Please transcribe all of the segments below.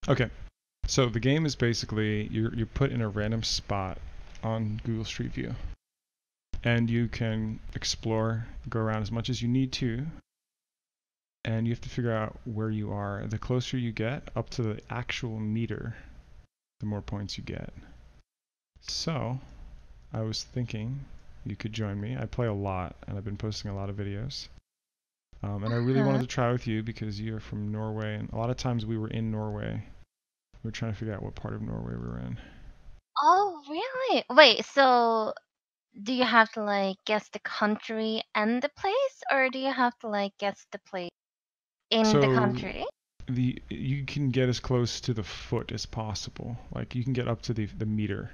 Okay, so the game is basically you're put in a random spot on Google Street View, and you can explore, go around as much as you need to, and you have to figure out where you are. The closer you get up to the actual meter, the more points you get. So, I was thinking you could join me. I play a lot, and I've been posting a lot of videos. And I really wanted to try with you because you're from Norway, and a lot of times we were in Norway. We were trying to figure out what part of Norway we were in. Oh, really? Wait, so do you have to like guess the country and the place, or do you have to like guess the place in the So country? you can get as close to the foot as possible. Like you can get up to the meter.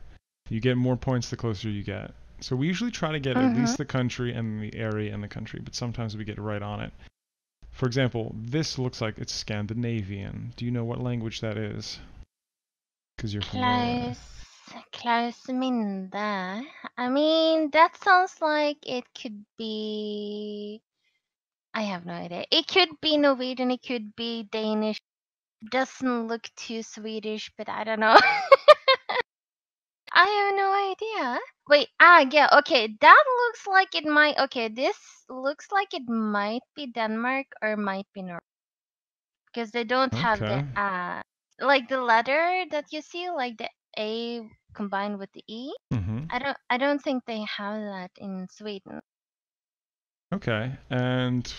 You get more points the closer you get. So we usually try to get at Mm-hmm. least the country and the area and the country, but sometimes we get right on it. For example, this looks like it's Scandinavian. Do you know what language that is? Because you're from Norway. Klaus Minde. I mean, that sounds like it could be. I have no idea. It could be Norwegian, it could be Danish. Doesn't look too Swedish, but I don't know. I have no idea. Wait, yeah, okay. That looks like it might. Okay, this looks like it might be Denmark or might be Norway because they don't have the Okay. like the letter that you see, like the A combined with the E. Mm-hmm. I don't think they have that in Sweden. Okay. And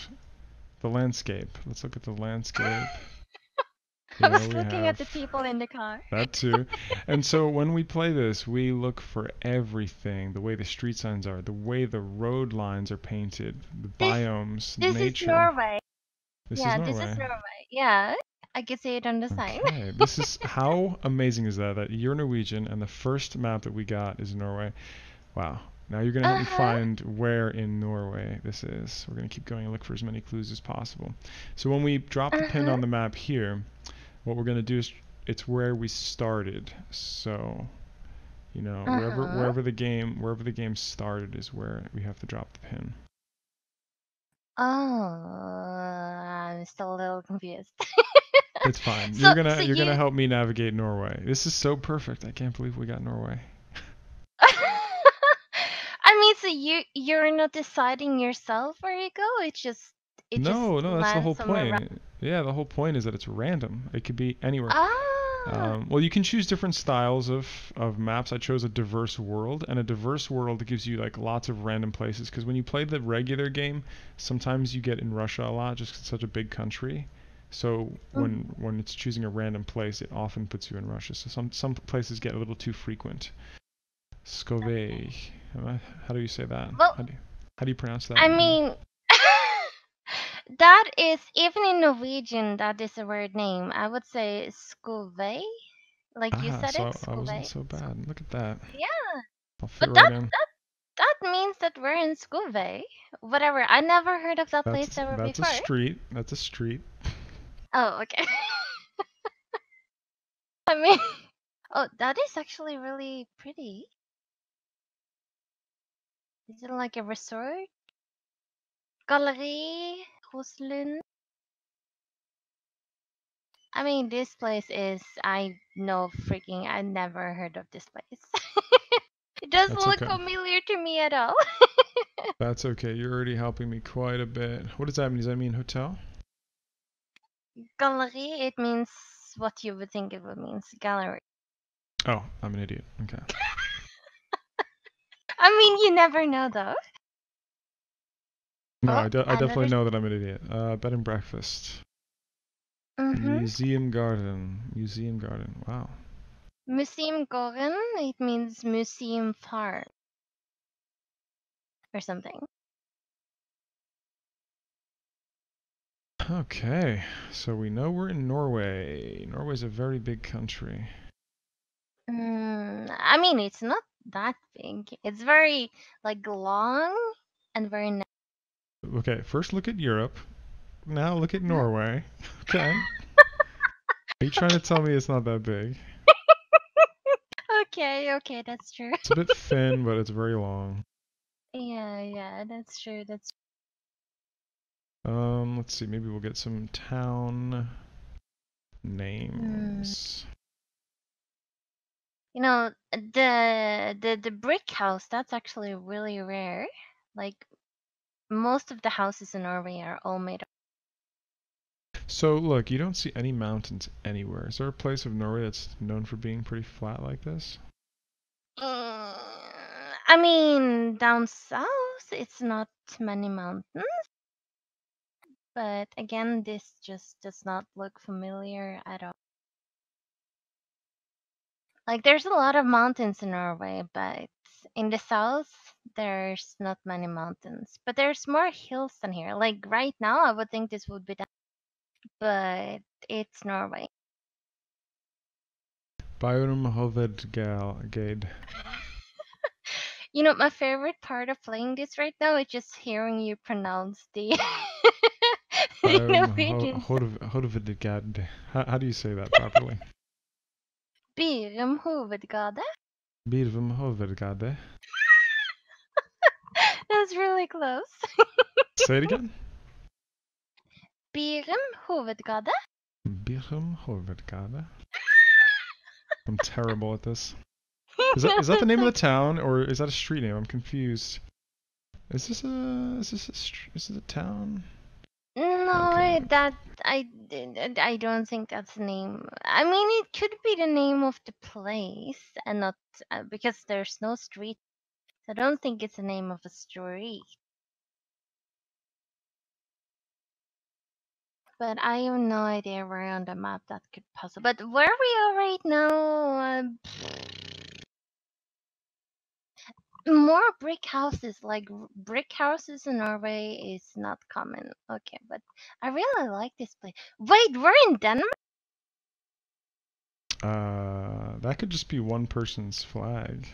the landscape. Let's look at the landscape. I Here was we looking at have the people in the car. that too. And so when we play this, we look for everything. The way the street signs are, the way the road lines are painted, the This biomes, this is nature. Norway. This is Yeah, this is Norway. Norway. Yeah, I can see it on the sign. Okay. This is how amazing is that you're Norwegian and the first map that we got is Norway. Wow. Now you're going to help me Uh-huh. find where in Norway this is. We're going to keep going and look for as many clues as possible. So when we drop the pin Uh-huh. on the map here, what we're going to do is it's where we started. So, you know, Uh-huh. wherever the game started is where we have to drop the pin. Oh, I'm still a little confused. It's fine. So, so You're gonna you. help me navigate Norway. This is so perfect. I can't believe we got Norway. I mean, so you're not deciding yourself where you go. It just No, no, that's the lands whole somewhere. point. Yeah, the whole point is that it's random. It could be anywhere. Ah. Well, you can choose different styles of maps. I chose a diverse world, and a diverse world gives you like lots of random places. Because when you play the regular game, sometimes you get in Russia a lot, just 'cause it's such a big country. So Mhm. when it's choosing a random place, it often puts you in Russia. So some places get a little too frequent. Skove. How do you say that? Well, How do you pronounce that? I mean, that is even in Norwegian. That is a weird name. I would say Skove, like you said it, So I wasn't Skove. so bad. Look at that. Yeah, I'll fit but right in. that means that we're in Skove. Whatever. I never heard of that place ever That's a before. street. That's a street. Oh, okay. I mean, oh, that is actually really pretty. Is it like a resort? Gallery Roslund. I mean, this place is, I know freaking, I never heard of this place. It doesn't That's look okay. familiar to me at all. That's okay. You're already helping me quite a bit. What does that mean? Does that mean hotel? Gallery, it means what you would think it would mean, gallery. Oh, I'm an idiot. Okay. I mean, you never know though. No, Oh, I another. definitely know that I'm an idiot. Bed and breakfast. Mm-hmm. Museum garden. Museum garden. Wow. Museum Gården, it means museum farm or something. Okay. So we know we're in Norway. Norway's a very big country. I mean, it's not that big. It's very like long and very nice. Okay, first look at Europe. Now look at Norway. Okay. Are you trying to tell me it's not that big? Okay, okay, that's true. It's a bit thin, but it's very long. Yeah, yeah, that's true. That's Let's see. Maybe we'll get some town names. You know, the brick house, that's actually really rare. Like most of the houses in Norway are all made of. So look, you don't see any mountains anywhere. Is there a place of Norway that's known for being pretty flat like this? I mean, down south, it's not many mountains. But again, this just does not look familiar at all. Like, there's a lot of mountains in Norway, but in the south, there's not many mountains. But there's more hills than here. Like, right now, I would think this would be down, but it's Norway. Byrum Hovedgade. You know, my favorite part of playing this right now is just hearing you pronounce the Norwegian. Hovedgade. How do you say that properly? Byrum Hovedgade. Byrum Hovedgade. That's really close. Say it again. Byrum Hovedgade. Byrum Hovedgade. I'm terrible at this. Is that the name of the town, or is that a street name? I'm confused. Is this a town? No, Okay. I don't think that's the name. I mean, it could be the name of the place, and not because there's no street. I don't think it's the name of a street. But I have no idea where on the map that could possibly. But where we are right now, more brick houses. Like brick houses in Norway is not common. Okay, but I really like this place. Wait, we're in Denmark? That could just be one person's flag.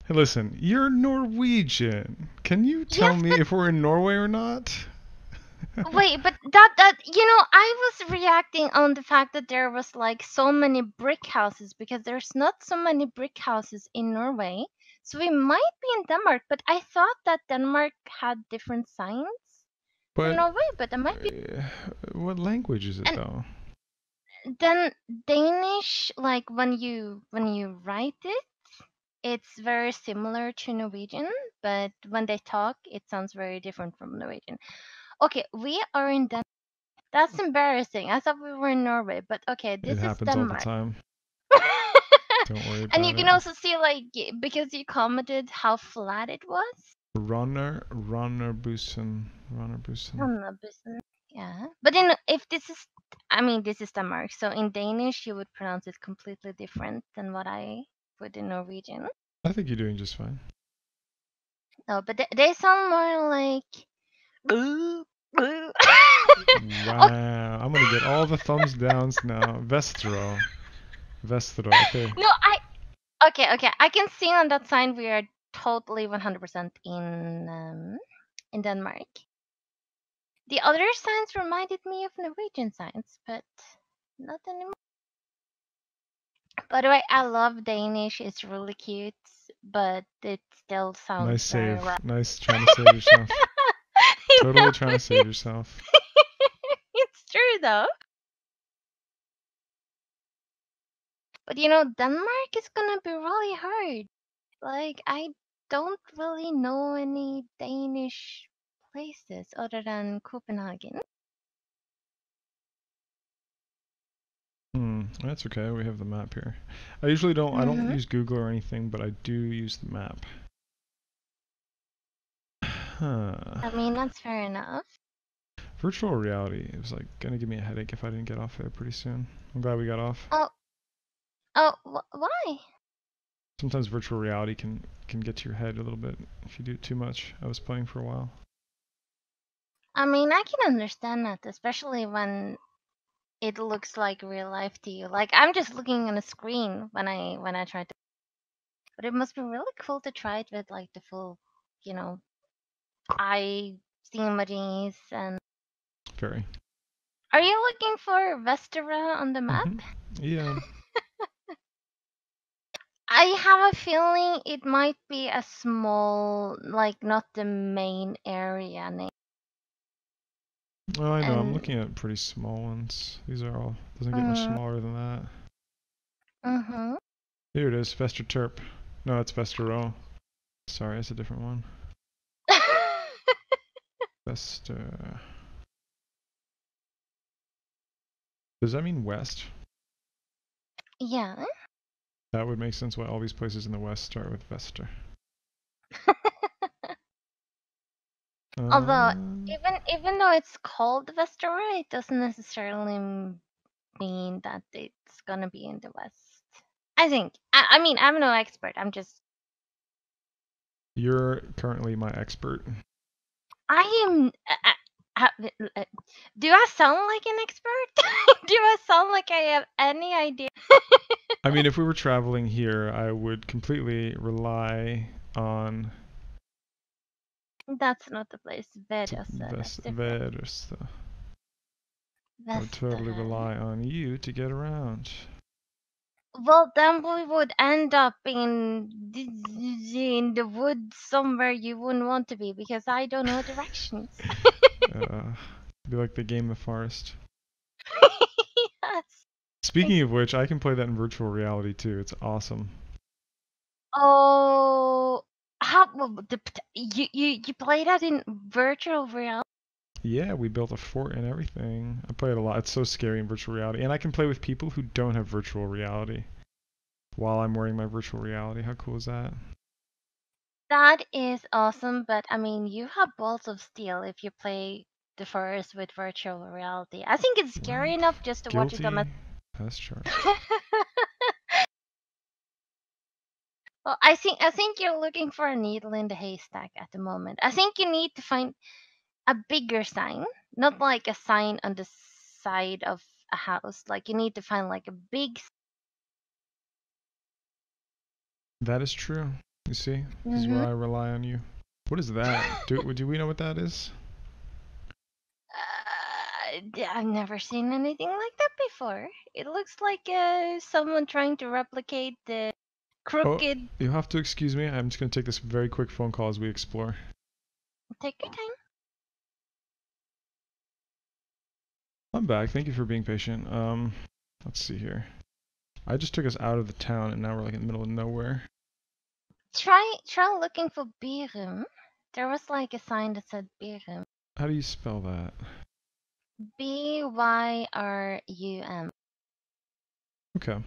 Hey, listen, you're Norwegian. Can you tell Yes, me if we're in Norway or not? wait, but that you know, I was reacting on the fact that there was like so many brick houses because there's not so many brick houses in Norway. So we might be in Denmark, but I thought that Denmark had different signs than But Norway, but I might be. what language is it And though? then Danish, like when you write it, it's very similar to Norwegian, but when they talk, it sounds very different from Norwegian. Okay, we are in Denmark. That's embarrassing. I thought we were in Norway, but okay, It this is happens all the Denmark. time. Don't worry And you about can it. also see, like, because you commented how flat it was. Ronnerbussen. Yeah. But in if this is, I mean, this is Denmark, so in Danish you would pronounce it completely different than what I would in Norwegian. I think you're doing just fine. No, but they sound more like. Okay. Wow, I'm gonna get all the thumbs downs now. Vestro. Okay. No, okay. I can see on that sign we are totally 100% in Denmark. The other signs reminded me of Norwegian signs, but not anymore. By the way, I love Danish. It's really cute, but it still sounds Nice very save. rough. Nice trying to save yourself. Totally trying to save yourself. It's true though. But you know, Denmark is gonna be really hard. Like, I don't really know any Danish places other than Copenhagen. That's okay. We have the map here. I usually don't. I don't Mm-hmm. use Google or anything, but I do use the map. I mean, that's fair enough. Virtual reality. It was like gonna give me a headache if I didn't get off there pretty soon. I'm glad we got off. Why? Sometimes virtual reality can get to your head a little bit if you do it too much. I was playing for a while. I mean, I can understand that, especially when it looks like real life to you. Like, I'm just looking on a screen when I try to. But it must be really cool to try it with like the full, you know, eye images and. Very. Are you looking for Vestera on the map? Yeah. I have a feeling it might be a small, like not the main area name. Oh, I know. I'm And looking at pretty small ones. These are all. Doesn't get much mm, smaller than that. mm-hmm. Here it is, Vester Terp. No, it's Vesterol. Sorry, it's a different one. Vester. Does that mean west? Yeah. That would make sense why all these places in the west start with Vester. Although Uh, even though it's called Vestura, it doesn't necessarily mean that it's gonna be in the west. I think. I mean, I'm no expert. I'm just. you're currently my expert. I am. Do I sound like an expert? Do I sound like I have any idea? I mean, if we were traveling here, I would completely rely on That's not the place. Vedasa. That's different. Versta. I would totally Vestere. rely on you to get around. Well, then we would end up in the woods somewhere you wouldn't want to be because I don't know directions. Be like the game The Forest. Yes. Speaking of which, I can play that in virtual reality too. It's awesome. Oh, you play that in virtual reality? Yeah, we built a fort and everything. I play it a lot. It's so scary in virtual reality. And I can play with people who don't have virtual reality while I'm wearing my virtual reality. How cool is that? That is awesome, but I mean, you have balls of steel if you play the forest with virtual reality. I think it's scary Well, enough just to watch it on my. guilty as charged. Well, I think you're looking for a needle in the haystack at the moment. I think you need to find a bigger sign, not like a sign on the side of a house. Like you need to find like a big. That is true. You see? This is Mm-hmm. where I rely on you. What is that? Do we know what that is? I've never seen anything like that before. It looks like someone trying to replicate the Oh, crooked. you'll have to excuse me. I'm just going to take this very quick phone call as we explore. Take your time. I'm back. Thank you for being patient. Let's see here. I just took us out of the town and now we're like in the middle of nowhere. Try looking for Birum. There was like a sign that said Birum. How do you spell that? Byrum. Okay.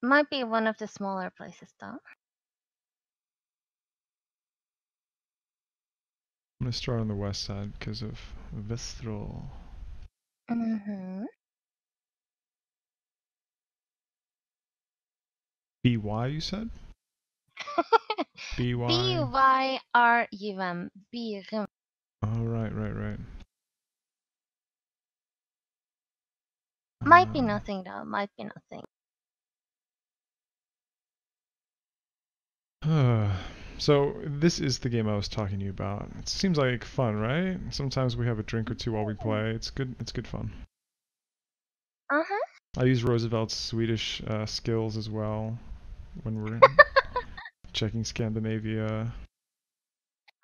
Might be one of the smaller places though. I'm going to start on the west side because of Vistral. Mm-hmm. BY, you said? BY? Byrum. Birum. Oh, right. Might be nothing though. Might be nothing. So, this is the game I was talking to you about. It seems like fun, right? Sometimes we have a drink or two while we play. It's good fun. Uh-huh. I use Roosevelt's Swedish skills as well when we're checking Scandinavia.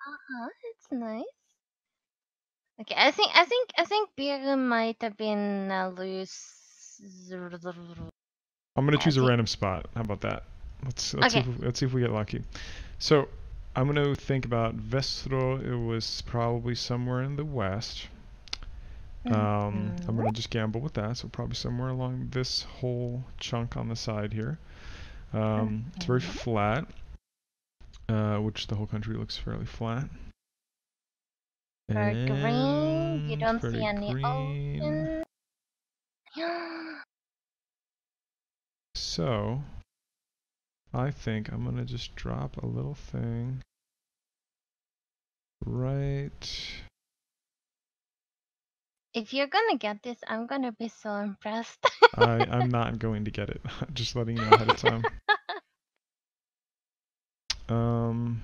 Uh-huh. It's nice. Okay, I think Birum might have been loose. I'm gonna I choose a think. random spot. How about that? Okay. Let's see if we get lucky. So I'm gonna think about Vestro. It was probably somewhere in the west. I'm gonna just gamble with that. So probably somewhere along this whole chunk on the side here. It's very flat, which the whole country looks fairly flat. For green, you And don't for see the any green. ocean. So I think I'm gonna just drop a little thing right. If you're gonna get this, I'm gonna be so impressed. I'm not going to get it. Just letting you know ahead of time. Um,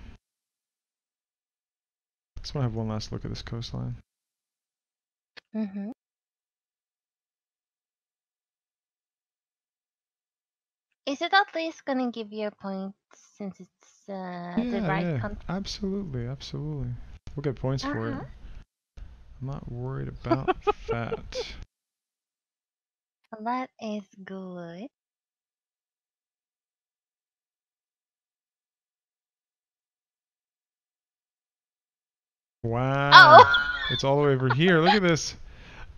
just want to have one last look at this coastline. Mm-hmm. Is it at least gonna give you a point since it's the right Yeah, country? absolutely. We'll get points for it. Uh-huh. I'm not worried about that. That is good. Wow. Oh! It's all the way over here. Look at this.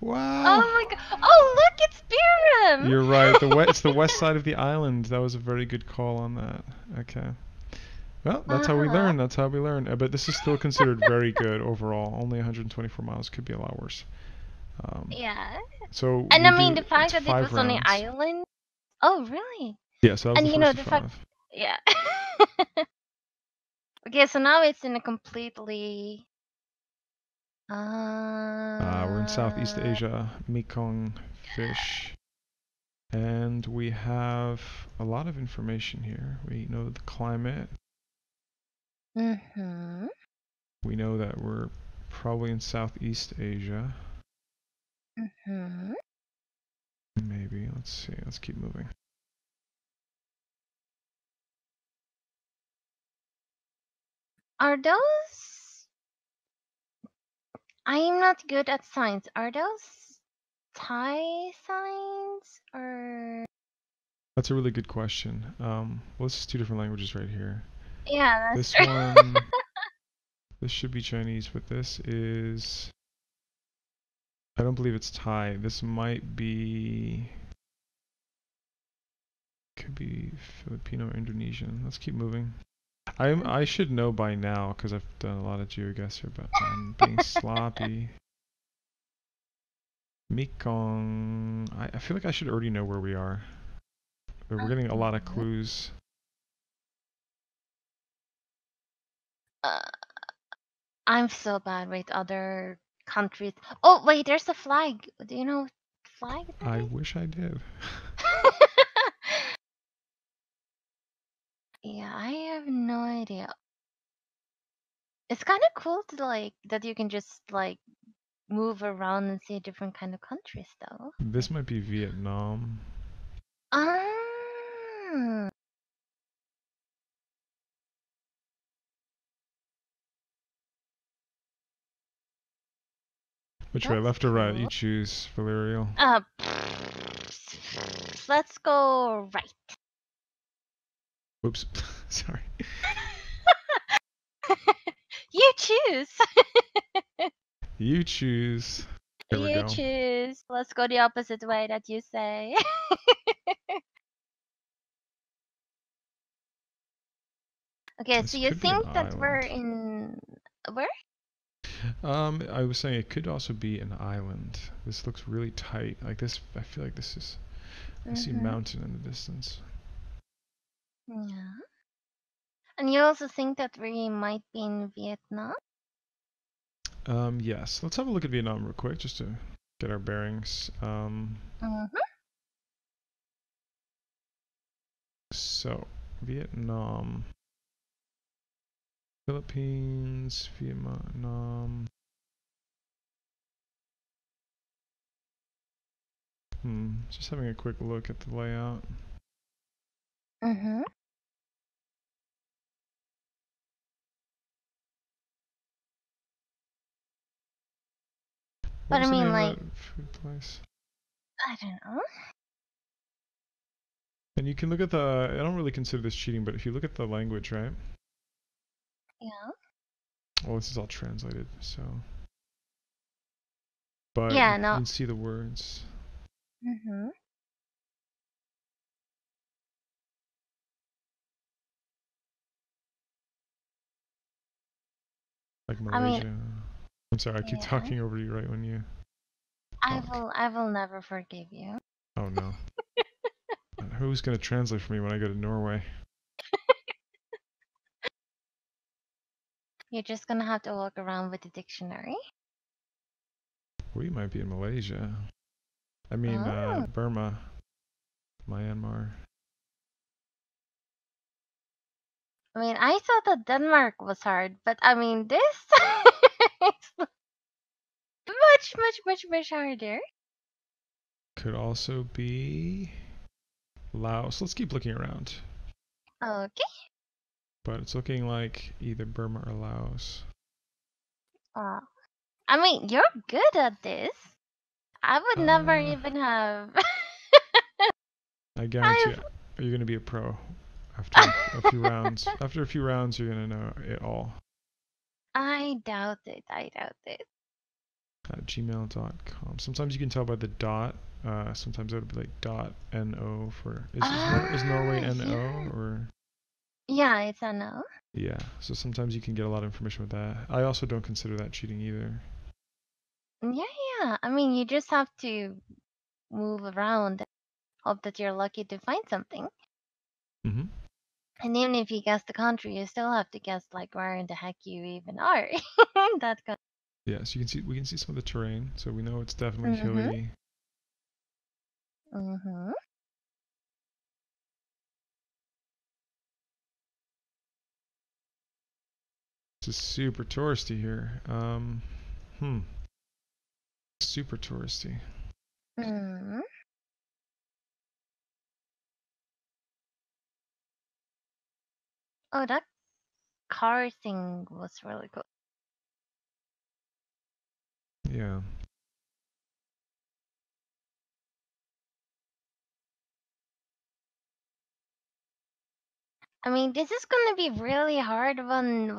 Oh Wow. my god. Oh, look, it's Biram! You're right. It's the west side of the island. That was a very good call on that. Okay. Well, that's how we Uh-huh. learn. That's how we learn. But this is still considered very good overall. Only 124 miles could be a lot worse. Yeah. So And we I mean, do. the fact It's that it 5 was on the rounds. island. Oh, really? Yeah. So that was And the you know, first the of fact. 5. Yeah. Okay, so now it's in a completely. We're in Southeast Asia, Mekong fish, and we have a lot of information here. We know the climate. Mm-hmm. We know that we're probably in Southeast Asia. Mm-hmm. Maybe. Let's see. Let's keep moving. Are those? I am not good at signs. Are those Thai signs or? That's a really good question. Well, this is 2 different languages right here. Yeah, that's This true. one, this should be Chinese, but this is. I don't believe it's Thai. This might be. Could be Filipino or Indonesian. Let's keep moving. I should know by now because I've done a lot of GeoGuessr, but I'm being sloppy. Mekong. I feel like I should already know where we are. But we're getting a lot of clues. Uh, I'm so bad with other countries. Oh wait, there's a flag. Do you know what flag that I is? wish I did. Yeah, I have no idea. It's kind of cool to like that you can just like move around and see different kind of countries though. This might be Vietnam. Ah, Which way, that's left or right? You cool. choose, Valeriel. Let's go right. Oops. Sorry. You choose. You choose. There we You go. choose. Let's go the opposite way that you say. Okay, This so you could be an think that we're island. in where? I was saying it could also be an island. This looks really tight. Like this, I feel like this is. I see Mm-hmm. mountain in the distance. Yeah. And you also think that we might be in Vietnam? Yes. Let's have a look at Vietnam real quick just to get our bearings. Mm-hmm. So Vietnam, Philippines, Vietnam. Just having a quick look at the layout. Mm-hmm. What But I was the mean, name like, of that food place? I don't know. And you can look at the. I don't really consider this cheating, but if you look at the language, right? Yeah. Well, this is all translated, so. But Yeah. you No. can see the words. Mm-hmm. Like I mean, Malaysia. I'm sorry, I keep yeah. talking over you right when you I talk. will. I will never forgive you. Oh no. Who's gonna translate for me when I go to Norway? You're just gonna have to walk around with the dictionary. We might be in Malaysia. I mean, Oh. Burma, Myanmar. I mean, I thought that Denmark was hard, but I mean, this is much harder. Could also be Laos. Let's keep looking around. Okay. But it's looking like either Burma or Laos. Uh, I mean, you're good at this. I would never even have. I guarantee you're going to be a pro after a few rounds. After a few rounds, you're going to know it all. I doubt it. I doubt it. At gmail.com. Sometimes you can tell by the dot. Sometimes it would be like .no for is Norway NO yeah. or Yeah, it's a no. yeah. So sometimes you can get a lot of information with that. I also don't consider that cheating either. Yeah. I mean, you just have to move around, hope that you're lucky to find something. Mm-hmm. And even if you guess the country, you still have to guess like where in the heck you even are. That kind. Yeah, so we can see some of the terrain, so we know it's definitely Mhm. hilly. Mhm. This is super touristy here. Super touristy. Mhm. Oh, that car thing was really cool. Yeah. I mean, this is gonna be really hard when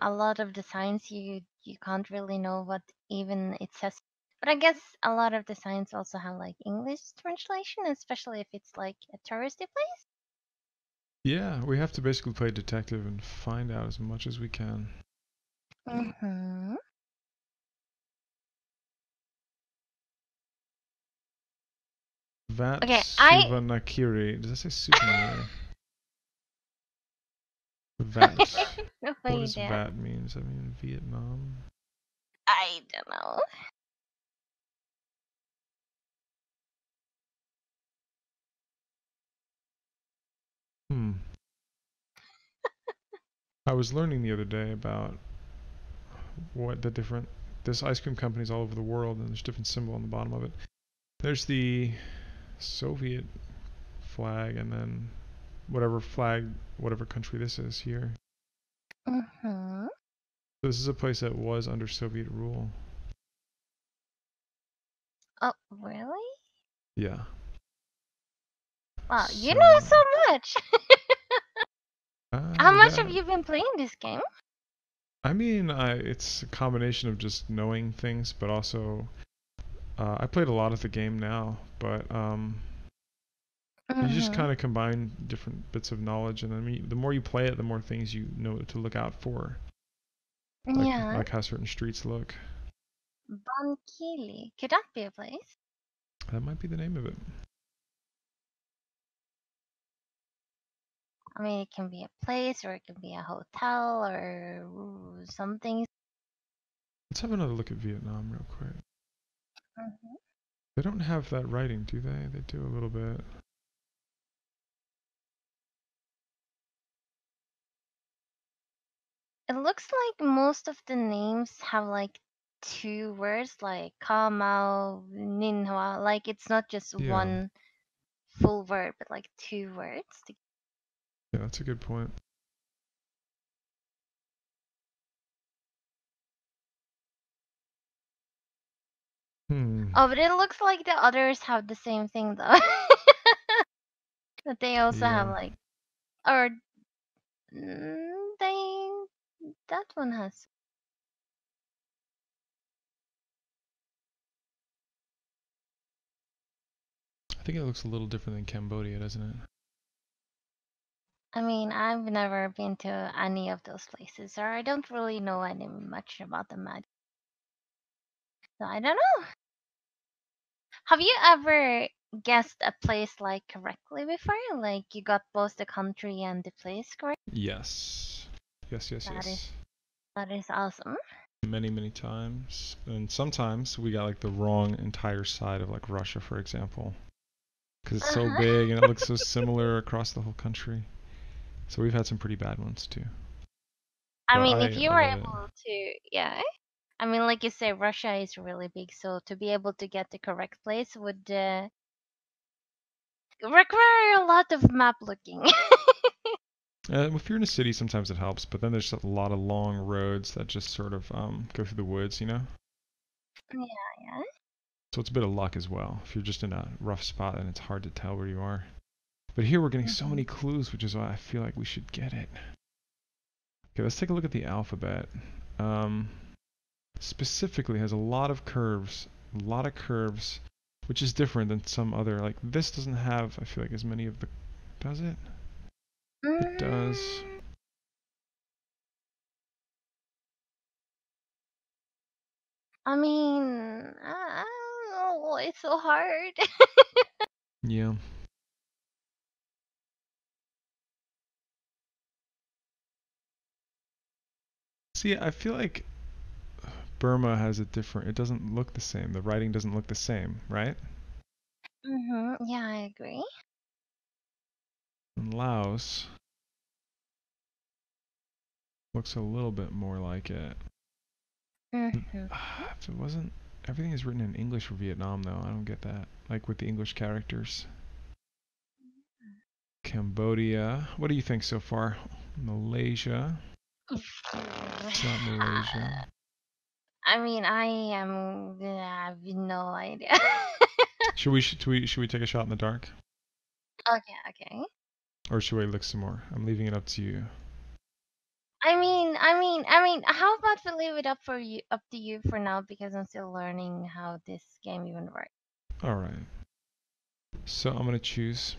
a lot of designs you can't really know what even it says. But I guess a lot of designs also have like English translation, especially if it's like a touristy place. Yeah, we have to basically play detective and find out as much as we can. Mhm. Vat Okay, Suvanakiri. Does that say souvenir? Vat. no What does idea. VAT mean? Does that mean Vietnam? I don't know. Hmm. I was learning the other day about what the different there's ice cream companies all over the world and there's different symbol on the bottom of it. There's the Soviet flag and then whatever country this is here. Mhm. So this is a place that was under Soviet rule. Oh, really? Yeah. Wow, you So know so much. How much yeah. have you been playing this game? I mean, it's a combination of just knowing things, but also I played a lot of the game now, but you just Mhm. kind of combine different bits of knowledge, and then the more you play it, the more things you know to look out for, Yeah. like how certain streets look. Bankili. Could that be a place? That might be the name of it. I mean, it can be a place or it can be a hotel or something. Let's have another look at Vietnam real quick. Mhm. They don't have that writing, do they? They do a little bit. It looks like most of the names have like two words, like Ka Mao, Ninhua. Like it's not just Yeah, one full word, but like two words. yeah, that's a good point. Hmm. Oh, but it looks like the others have the same thing though. That they also have Yeah, like, or they that one has. I think it looks a little different than Cambodia, doesn't it? I mean, I've never been to any of those places, or I don't really know any much about them. So I don't know. Have you ever guessed a place like correctly before? Like you got both the country and the place correct? Yes. Yes, yes, That is yes. that is awesome. Many, many times. And sometimes we got like the wrong entire side of like Russia, for example. Because it's so Uh-huh. big and it looks so similar across the whole country. So we've had some pretty bad ones too. I But mean, if I you were love it. able to, yeah. I mean, like you say, Russia is really big, so to be able to get the correct place would require a lot of map looking. If you're in a city, sometimes it helps, but then there's a lot of long roads that just sort of go through the woods, you know? Yeah, yeah. So it's a bit of luck as well. If you're just in a rough spot and it's hard to tell where you are. But here we're getting so many clues, which is why I feel like we should get it. Okay, let's take a look at the alphabet. Specifically has a lot of curves, which is different than some other, like this doesn't have, I feel like, as many of the, does it? It does. I mean, I don't know. It's so hard. Yeah. See, I feel like Burma has a different, it doesn't look the same. The writing doesn't look the same, right? Yeah, I agree. And Laos looks a little bit more like it. If it wasn't, everything is written in English for Vietnam though. I don't get that. Like with the English characters. Cambodia. What do you think so far? Malaysia. It's not Malaysia. I mean, I have no idea. Should we take a shot in the dark? Okay, okay. Or should we look some more? I'm leaving it up to you. How about we leave it up to you for now because I'm still learning how this game even works. Alright. So I'm gonna choose.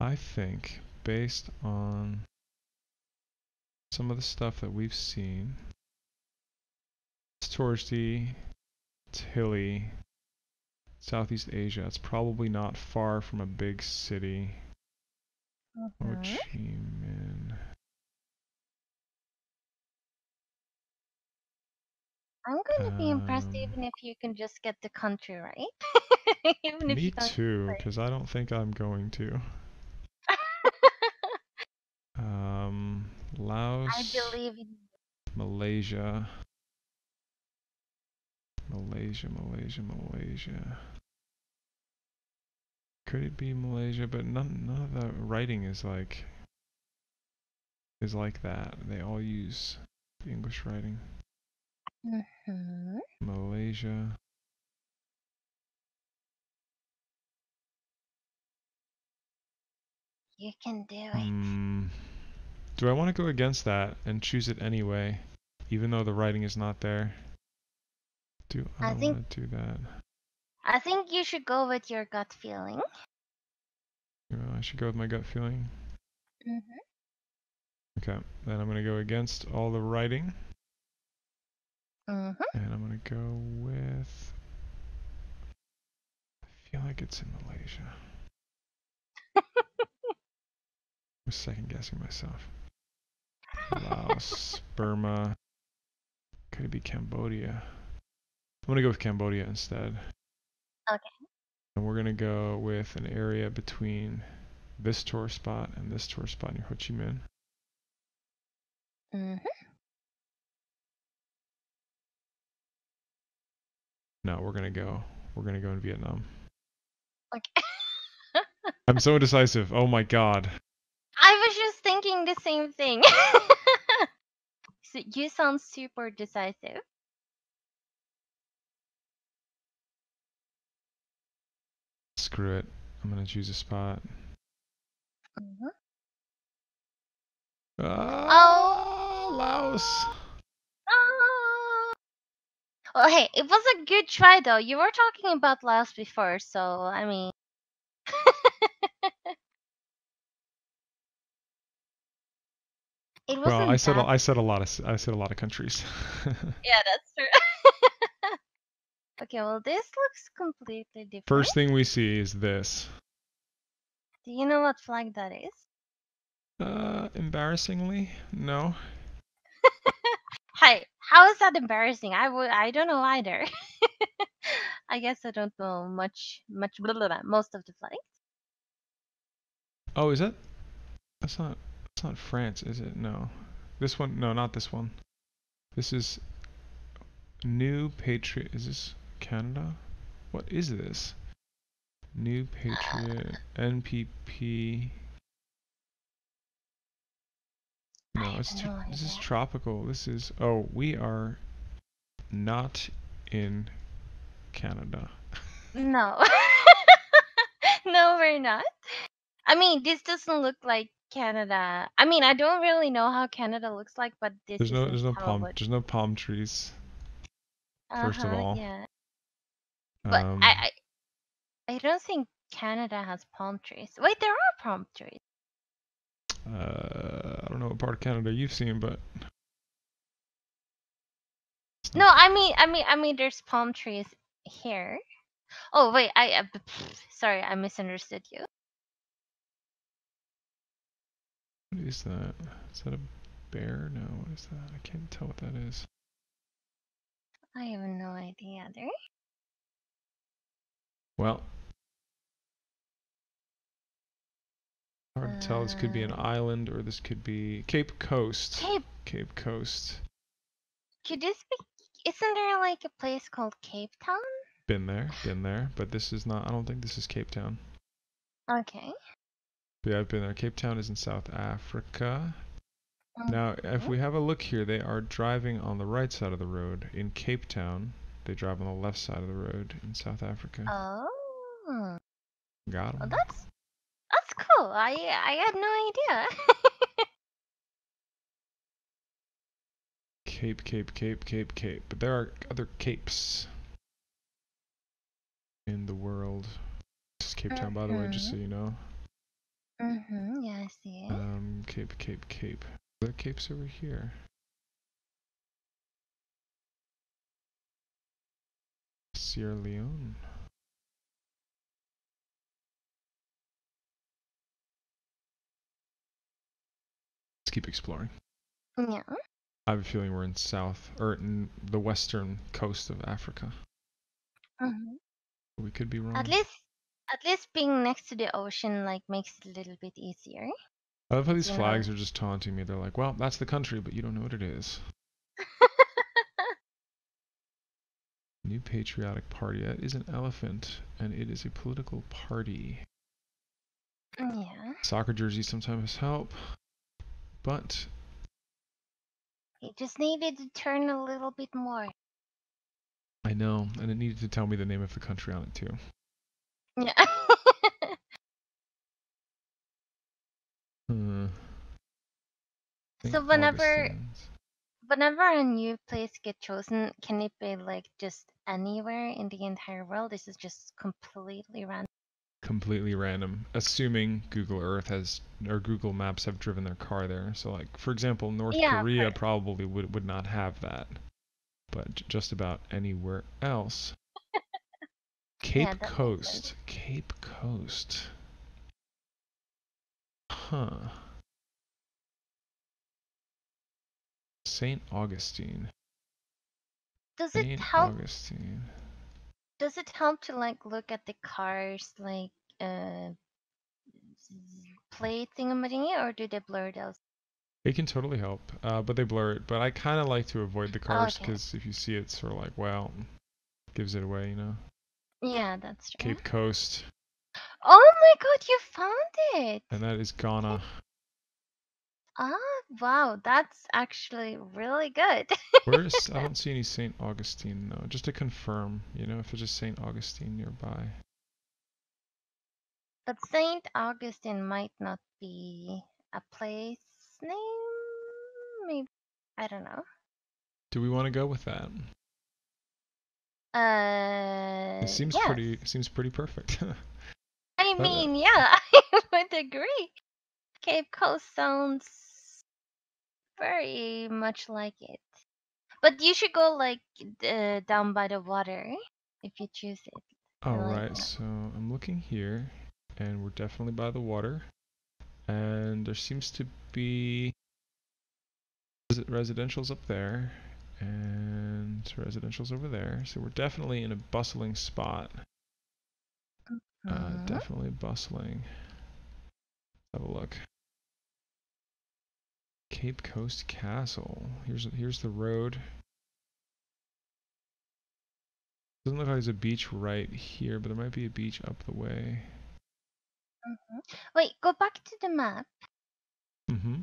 I think based on some of the stuff that we've seen, it's touristy, it's hilly, Southeast Asia. It's probably not far from a big city. Ho Chi Minh. I'm going to be impressed even if you can just get the country right. Even if Me you don't too, because I don't think I'm going to. Laos. I believe in Malaysia. Malaysia. Could it be Malaysia? But none of the writing is like that. They all use the English writing. Malaysia. You can do it. Do I want to go against that and choose it anyway, even though the writing is not there? I don't want to do that. I think you should go with your gut feeling. I should go with my gut feeling. Okay, then I'm going to go against all the writing. And I'm going to go with... I feel like it's in Malaysia. I'm second guessing myself. Laos, Burma. Could it be Cambodia? I'm going to go with Cambodia instead. Okay. And we're going to go with an area between this tourist spot and this tourist spot near Ho Chi Minh. No, we're going to go in Vietnam. Okay. I'm so indecisive. Oh my god. I was just thinking the same thing. So you sound super decisive. Screw it. I'm going to choose a spot. Laos. Well, hey, it was a good try though. You were talking about Laos before, so I mean. It wasn't Well, I said a lot of countries. Yeah, that's true. Okay, well this looks completely different. First thing we see is this. Do you know what flag that is? Embarrassingly, no. Hey, how is that embarrassing? I don't know either. I guess I don't know most of the flags. Oh, is that? That's not France, is it? No. This one? No, not this one. This is New Patriot. Is this Canada? What is this? New Patriot, NPP. No, I it's have too, no this is idea. tropical. This is, oh, we are not in Canada. No. No, we're not. I mean, this doesn't look like Canada. I mean, I don't really know how Canada looks like, but this isn't how it would. There's no palm trees, first of Uh-huh, all. yeah. But Um, I don't think Canada has palm trees. Wait, there are palm trees. I don't know what part of Canada you've seen, but No, I mean, there's palm trees here. Oh wait, sorry, I misunderstood you. what is that? Is that a bear? No, what is that? I can't tell what that is. I have no idea either. Well, hard to tell. This could be an island or this could be Cape Coast. Cape Coast. Could this be? Isn't there like a place called Cape Town? Been there, but this is not, I don't think this is Cape Town. Okay. But yeah, I've been there. Cape Town is in South Africa. Now, if Mhm. we have a look here, they are driving on the right side of the road in Cape Town. They drive on the left side of the road in South Africa. Oh. Got Well, them. that's cool. I had no idea. Cape. But there are other capes in the world. This is Cape Town, by the way, just so you know. Yeah, I see it. Cape. There are capes over here. Sierra Leone. Let's keep exploring. Yeah. I have a feeling we're in in the western coast of Africa. Mhm. We could be wrong. At least being next to the ocean like makes it a little bit easier. I love how these You know. flags are just taunting me. They're like, well, that's the country, but you don't know what it is. New Patriotic Party. That is an elephant, and it is a political party. Yeah. Soccer jerseys sometimes help, but He just needed to turn a little bit more. I know, and it needed to tell me the name of the country on it too. Yeah. So St. whenever Augustine's. a new place get chosen, can it be like just anywhere in the entire world? This is just completely random. Completely random, assuming Google Earth has or Google Maps have driven their car there. So, like for example, North Yeah, of Korea course. probably would not have that, but just about anywhere else. Yeah, Cape that makes sense. Coast. Cape Coast. Huh. St. Augustine. Does it St. help? Augustine. Does it help to like look at the cars like plate thingamadingy, or do they blur those? It can totally help, but they blur it. But I kind of like to avoid the cars Okay. because if you see it, it's sort of like, well, gives it away, you know. Yeah, that's true. Cape Coast, Oh my god, you found it! and that is Ghana. Ah, wow, that's actually really good. Where's I don't see any St. Augustine though. Just to confirm, you know, if there's a St. Augustine nearby. But Saint Augustine might not be a place name. Maybe, I don't know. Do we want to go with that? Yes. It seems pretty perfect. I But, mean, yeah, I would agree. Cape Coast sounds very much like it. But you should go like down by the water if you choose it. I like alright, that. so I'm looking here, and we're definitely by the water, and there seems to be residentials up there, and residentials over there. So we're definitely in a bustling spot. Mhm. Definitely bustling. Have a look. Cape Coast Castle. Here's the road. Doesn't look like there's a beach right here, but there might be a beach up the way. Wait, go back to the map. Mm-hmm.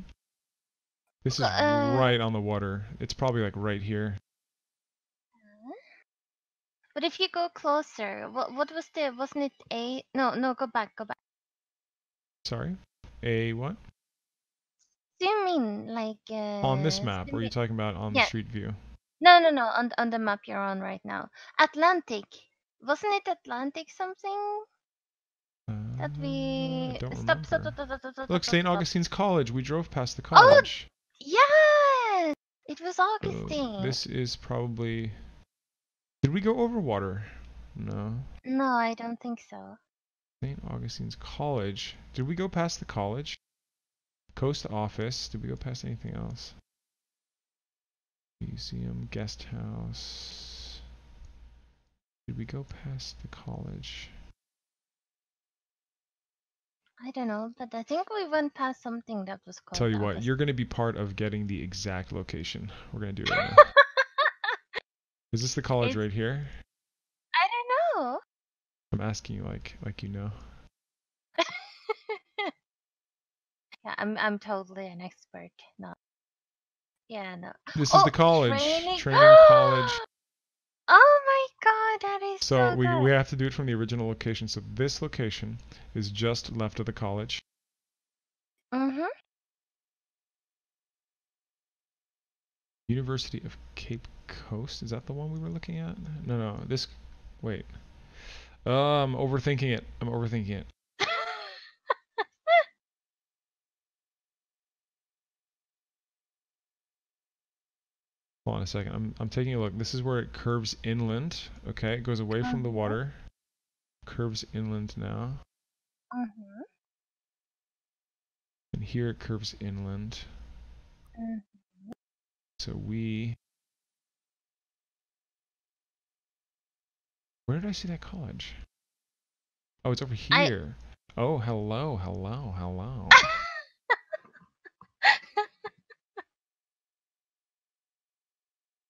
This is Uh, right on the water. It's probably like right here. but if you go closer, what was the, wasn't it A? No, go back. Sorry? A what? Do you mean like On this map, or are you talking about on the yeah. street view? No, on the map you're on right now. Atlantic. Wasn't it Atlantic something? That I we don't stop stop remember. stop stop stop stop Look, stop St. stop. Augustine's College. We drove past the Oh college. yes! It was So Augustine. this is probably... Did we go over water? No. No, I don't think so. St. Augustine's College. Did we go past the college? Coast office. Did we go past anything else? Museum, guest house. Did we go past the college? I don't know, but I think we went past something that was called Tell you what, Augustine. you're going to be part of getting the exact location. We're going to do it right now. Is this the college right here? I don't know. I'm asking you like you know. Yeah, I'm totally an expert. No. Yeah, no. This is Oh, the college. training. Training college. Oh my god, that is So so we good. have to do it from the original location. So this location is just left of the college. Mm-hmm. University of Cape Coast. Is that the one we were looking at? No. This. Wait. I'm overthinking it. I'm overthinking it. Hold on a second. I'm taking a look. This is where it curves inland. Okay, it goes away from the water. Curves inland now. Mm-hmm. And here it curves inland. Mm-hmm. So we... Where did I see that college? Oh, it's over here. Oh, hello.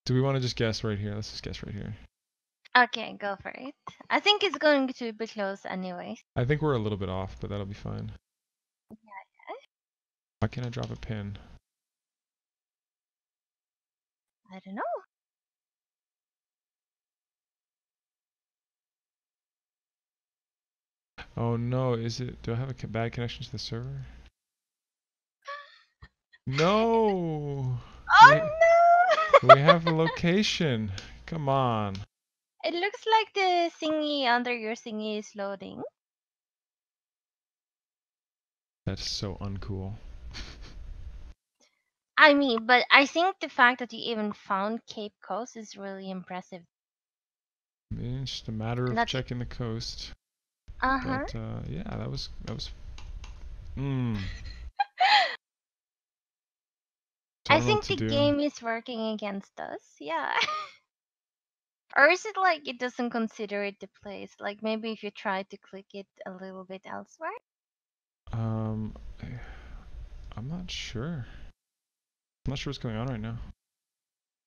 Do we want to just guess right here? Let's just guess right here. Okay, go for it. I think it's going to be close anyways. I think we're a little bit off, but that'll be fine. Yeah. Why can't I drop a pin? I don't know. Oh no, is it... Do I have a bad connection to the server? No! Oh We no! have a location. Come on. It looks like the thingy under your thingy is loading. That's so uncool. I mean, but I think the fact that you even found Cape Coast is really impressive. It's just a matter of checking the coast. Uh-huh. But yeah, that was I I think the game is working against us. Yeah. Or is it like it doesn't consider it the place? Like maybe if you try to click it a little bit elsewhere? I'm not sure. I'm not sure what's going on right now.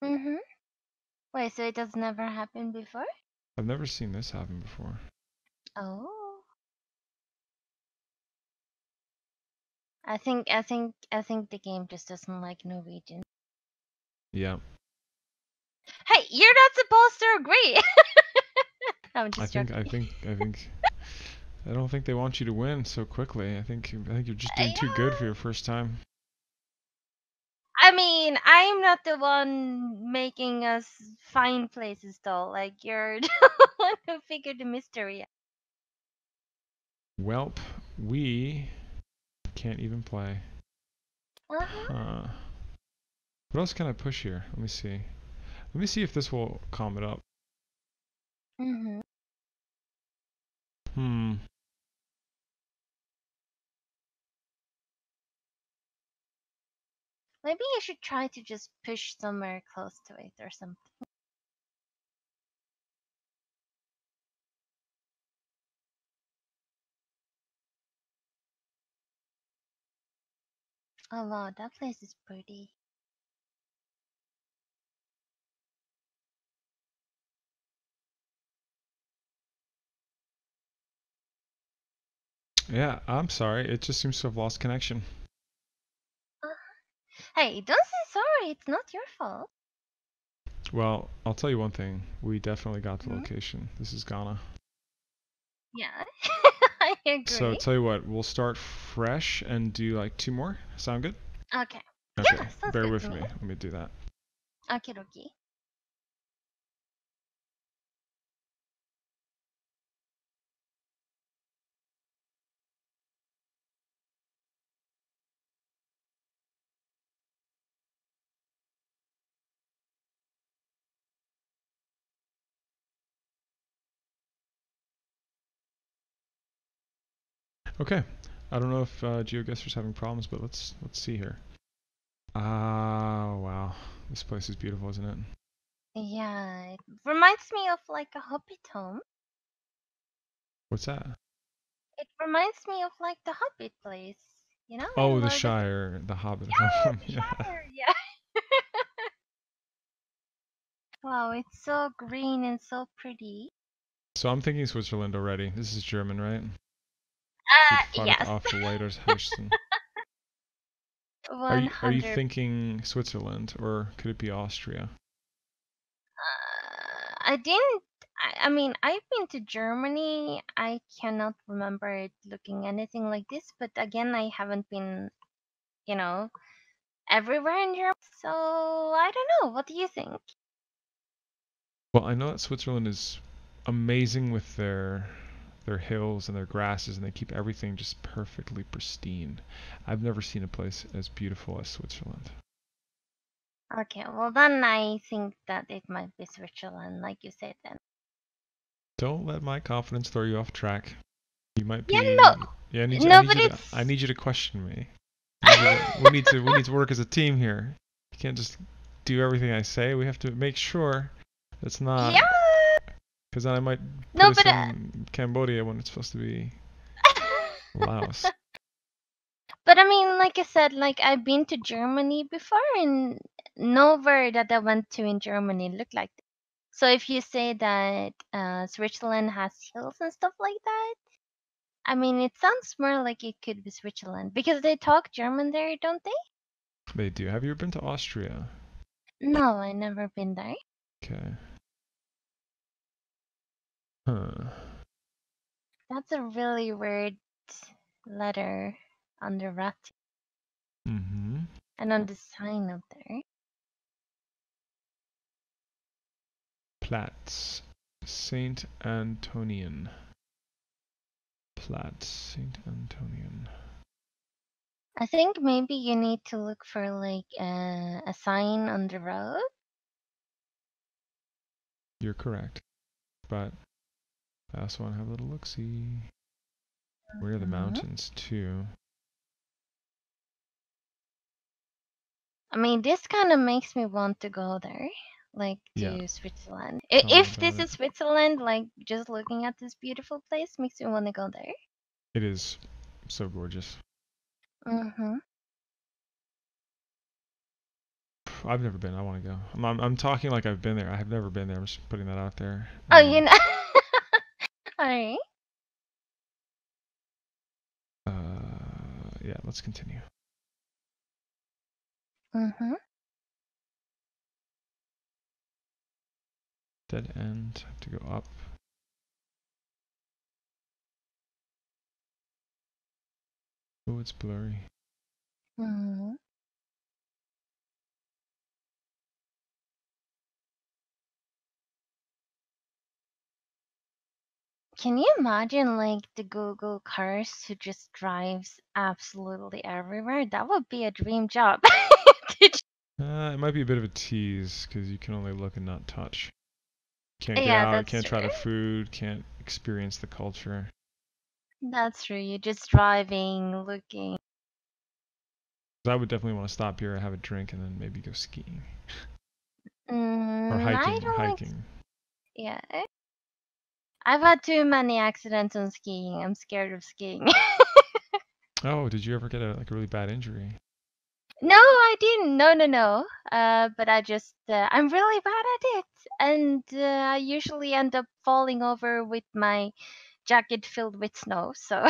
Mm-hmm. Wait, so it has never happened before? I've never seen this happen before. Oh. I think the game just doesn't like Norwegian. Yeah. Hey, you're not supposed to agree. I'm just joking. I don't think they want you to win so quickly. I think you're just doing too good for your first time. I mean, I'm not the one making us find places though. Like you're the one who figured the mystery out. Welp, we can't even play. Uh-huh. What else can I push here? Let me see. Let me see if this will calm it up. Mm-hmm. Maybe you should try to just push somewhere close to it or something. Oh wow, that place is pretty. Yeah, I'm sorry. It just seems to have lost connection. Hey, don't say sorry. It's not your fault. Well, I'll tell you one thing. We definitely got the Hmm? location. This is Ghana. Yeah, I So agree. tell you what, we'll start fresh and do like 2 more. Sound good? Okay. Okay, Yeah, sounds bear good to with me. me. Let me do that. Okay, okay. Okay. I don't know if GeoGuessr's having problems, but let's see here. Ah, wow. This place is beautiful, isn't it? Yeah, it reminds me of like a hobbit home. What's that? It reminds me of like the hobbit place, Oh, in the Lord of the Shire, the Hobbit Yeah, home. the Yeah. Shire, yeah. Wow, it's so green and so pretty. So I'm thinking Switzerland already. This is German, right? Dit fahrt Yes. auf Leidershausen. Are you 100. thinking Switzerland or could it be Austria? I didn't. I mean, I've been to Germany. I cannot remember it looking anything like this, but again, I haven't been, you know, everywhere in Europe. So I don't know. What do you think? Well, I know that Switzerland is amazing with their hills and their grasses, and they keep everything just perfectly pristine. I've never seen a place as beautiful as Switzerland. Okay, well then I think that it might be Switzerland, like you said then. Don't let my confidence throw you off track. You might Yeah, no, be. Yeah, no, but I it's. need you to question me. We need to work as a team here. You can't just do everything I say. We have to make sure it's not, Yeah, because then I might put no, us but in Cambodia when it's supposed to be Laos. but I mean, like I said, like I've been to Germany before, and nowhere that I went to in Germany looked like this. So if you say that Switzerland has hills and stuff like that, I mean, it sounds more like it could be Switzerland because they talk German there, don't they? They do. Have you ever been to Austria? No, I never been there. Okay. Huh. That's a really weird letter on the rat Mm-hmm. and on the sign up there. Platz. Saint Antonian. Platz. Saint Antonian. I think maybe you need to look for like a sign on the road. You're correct. But I also want to have a little look-see. We're near the Mhm. mountains, too. I mean, this kind of makes me want to go there, like Yeah. to Switzerland. Tell me If about this it. is Switzerland, like just looking at this beautiful place makes me want to go there. It is so gorgeous. Mm-hmm. I've never been. I want to go. I'm talking like I've been there. I have never been there. I'm just putting that out there. Oh, you know. All right. Yeah, let's continue. Mm-hmm. Dead end. Have to go up. Oh, it's blurry. Mm-hmm. Can you imagine like the Google cars who just drives absolutely everywhere? That would be a dream job. Did It might be a bit of a tease because you can only look and not touch. Can't get Yeah, out. that's Can't true. try the food. Can't experience the culture. That's true. You're just driving, looking. I would definitely want to stop here and have a drink and then maybe go skiing or I hiking. don't like. Hiking. Yeah. I've had too many accidents on skiing. I'm scared of skiing. Oh, did you ever get a really bad injury? No, I didn't. No, no, no. But I just, I'm really bad at it. And I usually end up falling over with my jacket filled with snow. So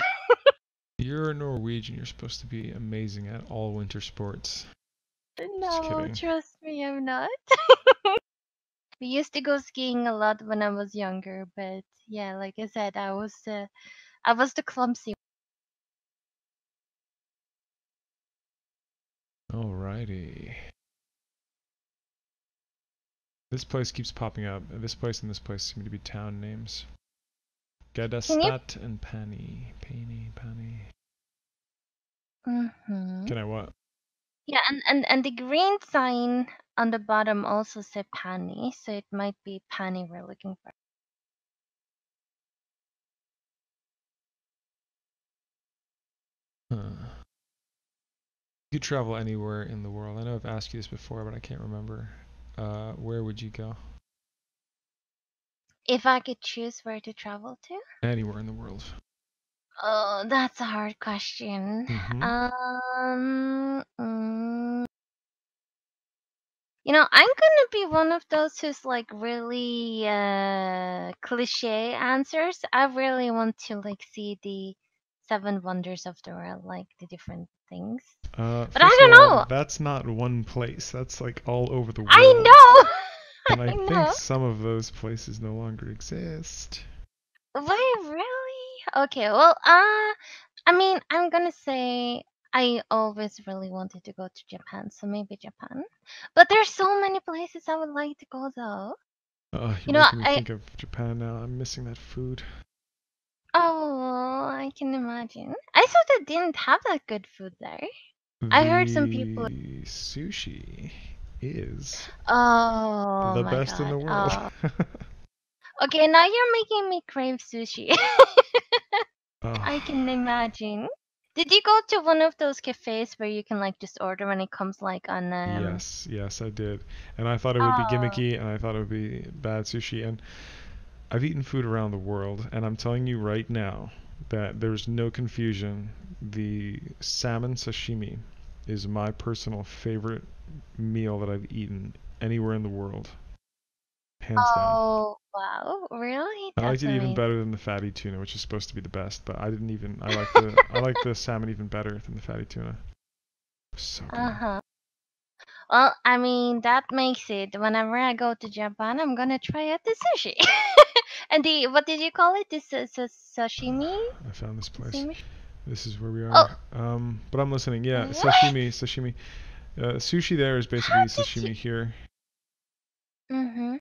You're a Norwegian. You're supposed to be amazing at all winter sports. Just No, kidding. trust me, I'm not. We used to go skiing a lot when I was younger, but yeah, like I said, I was the clumsy. Alrighty. This place keeps popping up. This place and this place seem to be town names. Can you? Gadastat and Pani. Pani. Mm-hmm. Can I what? Yeah, and the green sign on the bottom also said Pani, so it might be Pani we're looking for. Huh. You could travel anywhere in the world. I know I've asked you this before, but I can't remember. Where would you go? If I could choose where to travel to? Anywhere in the world. Oh, that's a hard question. Mm-hmm. You know, I'm gonna be one of those who's like really cliche answers. I really want to like see the seven wonders of the world, like the different things. But I First of don't all, know. that's not one place. That's like all over the I world. know. And I I think know. some of those places no longer exist. Wait, really? Okay, well, I mean, I'm gonna say I always really wanted to go to Japan, so maybe Japan. But there's so many places I would like to go though. You're You know, making me think of Japan now. I'm missing that food. oh, I can imagine. I thought they didn't have that good food there. I heard some people. The sushi is Oh the my best in the god. world. Oh. Okay, now you're making me crave sushi. Oh, I can imagine. Did you go to one of those cafes where you can like just order when it comes like on yes, I did. And I thought it would be Oh, gimmicky, and I thought it would be bad sushi. And I've eaten food around the world, and I'm telling you right now that there's no confusion. The salmon sashimi is my personal favorite meal that I've eaten anywhere in the world, hands down. oh wow, really? I liked That's it even amazing. better than the fatty tuna, which is supposed to be the best, but I didn't even. I like the salmon even better than the fatty tuna. So good. Uh-huh. Well, I mean, that makes it whenever I go to Japan, I'm gonna try out the sushi. And the what did you call it? This is sashimi? I found this place. Sashimi? This is where we Oh, are. But I'm listening. Yeah, what? sashimi. Sushi there is How basically did you? sashimi here. Mm-hmm.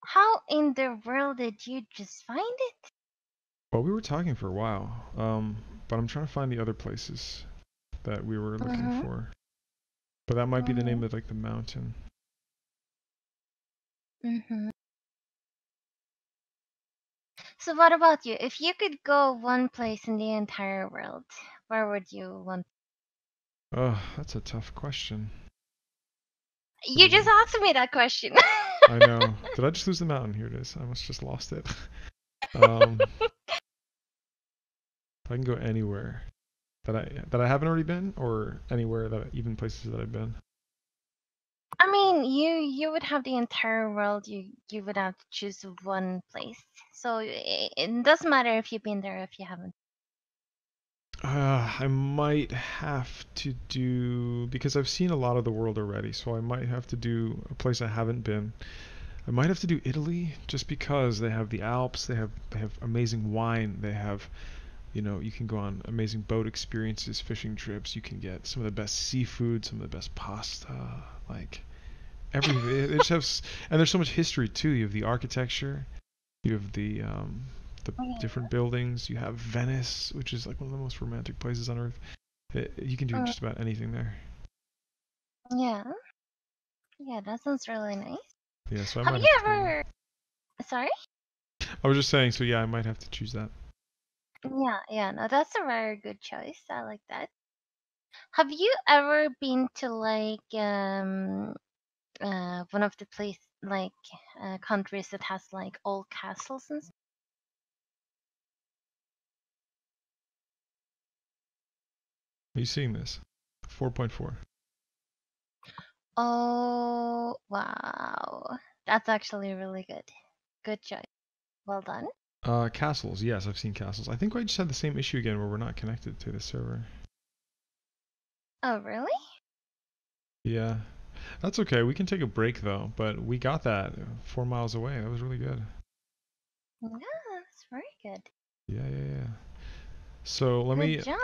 How in the world did you just find it? Well, we were talking for a while. But I'm trying to find the other places that we were looking Mm-hmm. for. But that might be the Mm-hmm. name of like the mountain. Mm-hmm. So what about you? If you could go one place in the entire world, where would you want? Oh, that's a tough question. You just Um, asked me that question. I know. Did I just lose the mountain? Here it is. I must just lost it. Um, I can go anywhere that I haven't already been, or anywhere even places that I've been. I mean, you would have the entire world. You would have to choose one place. So it doesn't matter if you've been there or if you haven't. I might have to do because I've seen a lot of the world already, so I might have to do a place I haven't been. I might have to do Italy just because they have the Alps, they have amazing wine, they have you can go on amazing boat experiences, fishing trips, you can get some of the best seafood, some of the best pasta, like everything. They just have, and there's so much history too. You have the architecture, you have the different buildings. You have Venice, which is like one of the most romantic places on earth. You can do Mm, just about anything there. yeah, yeah, that sounds really nice. Yeah, so I Have might you have to do that. ever? Sorry? I was just saying, so yeah, I might have to choose that. Yeah, yeah, no, that's a very good choice. I like that. Have you ever been to like one of the place like countries that has like old castles and stuff? Are you seeing this? 4.4. Oh, wow. That's actually really good. Good choice. Well done. Castles. Yes, I've seen castles. I think I just had the same issue again where we're not connected to the server. Oh, really? Yeah. That's okay. We can take a break though, but we got that 4 miles away. That was really good. Yeah, that's very good. Yeah, yeah, yeah. So let Good me. job.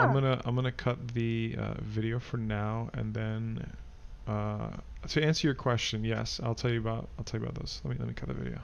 I'm gonna cut the video for now, and then to answer your question, yes, I'll tell you about those. Let me cut the video.